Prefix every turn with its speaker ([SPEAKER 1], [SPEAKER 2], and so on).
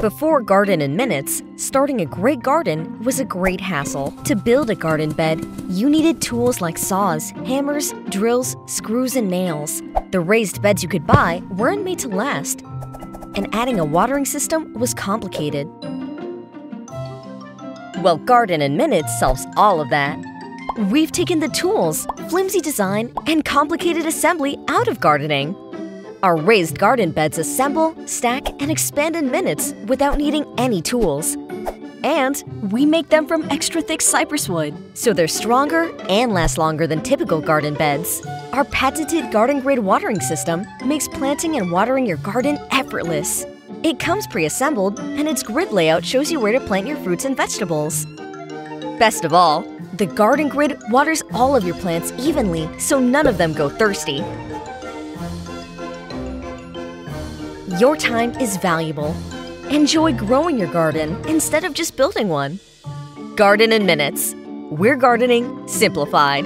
[SPEAKER 1] Before Garden in Minutes, starting a great garden was a great hassle. To build a garden bed, you needed tools like saws, hammers, drills, screws, and nails. The raised beds you could buy weren't made to last, and adding a watering system was complicated. Well, Garden in Minutes solves all of that. We've taken the tools, flimsy design, and complicated assembly out of gardening. Our raised garden beds assemble, stack, and expand in minutes without needing any tools. And we make them from extra thick cypress wood, so they're stronger and last longer than typical garden beds. Our patented garden-grade watering system makes planting and watering your garden effortless. It comes pre-assembled, and its grid layout shows you where to plant your fruits and vegetables. Best of all, the garden grid waters all of your plants evenly, so none of them go thirsty. Your time is valuable. Enjoy growing your garden instead of just building one. Garden in Minutes. We're gardening simplified.